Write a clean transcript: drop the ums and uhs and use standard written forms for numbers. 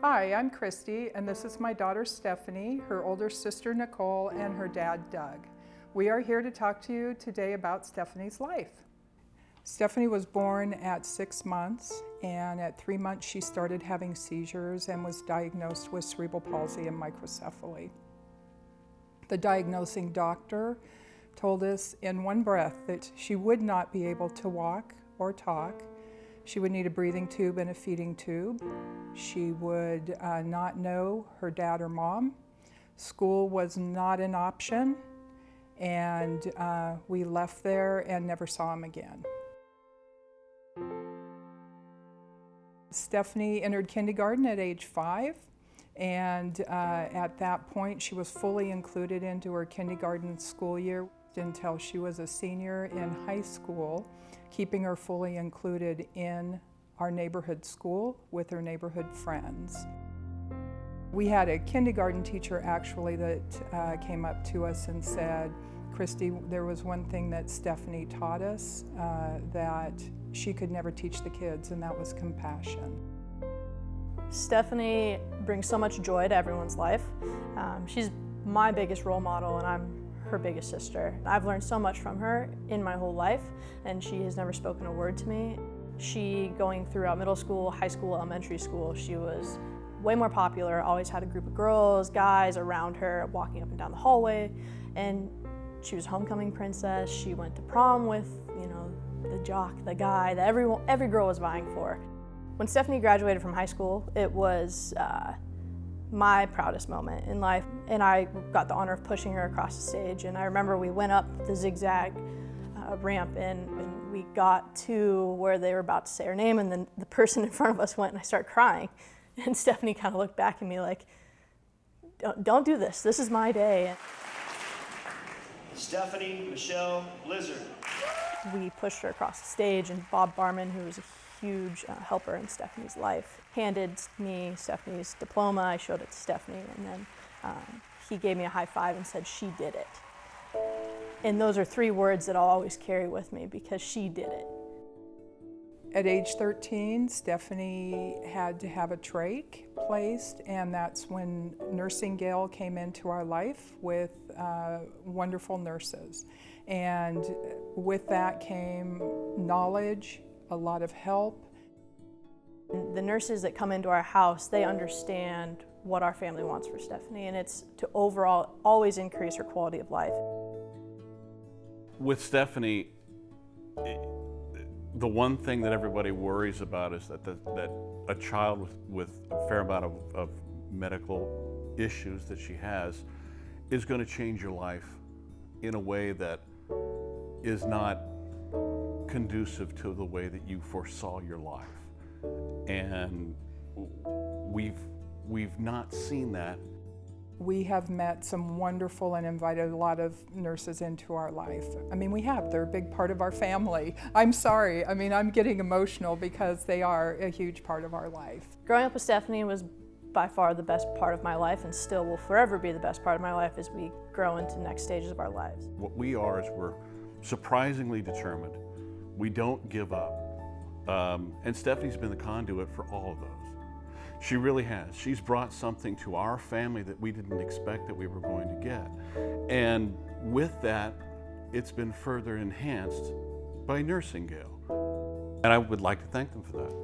Hi, I'm Christy, and this is my daughter Stephanie, her older sister Nicole, and her dad Doug. We are here to talk to you today about Stephanie's life. Stephanie was born at 6 months, and at 3 months she started having seizures and was diagnosed with cerebral palsy and microcephaly. The diagnosing doctor told us in one breath that she would not be able to walk or talk. She would need a breathing tube and a feeding tube. She would not know her dad or mom. School was not an option, and we left there and never saw him again. Stephanie entered kindergarten at age 5, and at that point she was fully included into her kindergarten school year until she was a senior in high school, keeping her fully included in our neighborhood school with her neighborhood friends. We had a kindergarten teacher actually that came up to us and said, "Christy, there was one thing that Stephanie taught us that she could never teach the kids, and that was compassion." Stephanie brings so much joy to everyone's life. She's my biggest role model, and I'm her biggest sister. I've learned so much from her in my whole life, and she has never spoken a word to me. She, going throughout middle school, high school, elementary school, she was way more popular, always had a group of girls, guys around her, walking up and down the hallway, and she was homecoming princess. She went to prom with, the jock, the guy that every girl was vying for. When Stephanie graduated from high school, it was my proudest moment in life, and I got the honor of pushing her across the stage. And I remember we went up the zigzag ramp, and we got to where they were about to say her name, and then the person in front of us went, and I started crying. And Stephanie kind of looked back at me like, don't do this, this is my day. Stephanie Michelle Blizzard. We pushed her across the stage, and Bob Barman, who was a huge helper in Stephanie's life, handed me Stephanie's diploma. I showed it to Stephanie, and then he gave me a high five and said, "She did it." And those are 3 words that I'll always carry with me, because she did it. At age 13, Stephanie had to have a trach placed, and that's when Nursingale came into our life with wonderful nurses. And with that came knowledge, a lot of help. The nurses that come into our house, they understand what our family wants for Stephanie, and it's to overall always increase her quality of life. With Stephanie, the one thing that everybody worries about is that a child with a fair amount of medical issues that she has is going to change your life in a way that is not conducive to the way that you foresaw your life. And we've not seen that. We have met some wonderful and invited a lot of nurses into our life. They're a big part of our family. I'm sorry, I'm getting emotional because they are a huge part of our life. Growing up with Stephanie was by far the best part of my life, and still will forever be the best part of my life as we grow into the next stages of our lives. What we are is we're surprisingly determined. We don't give up. And Stephanie's been the conduit for all of those. She really has. She's brought something to our family that we didn't expect that we were going to get. And with that, it's been further enhanced by Nursingale. And I would like to thank them for that.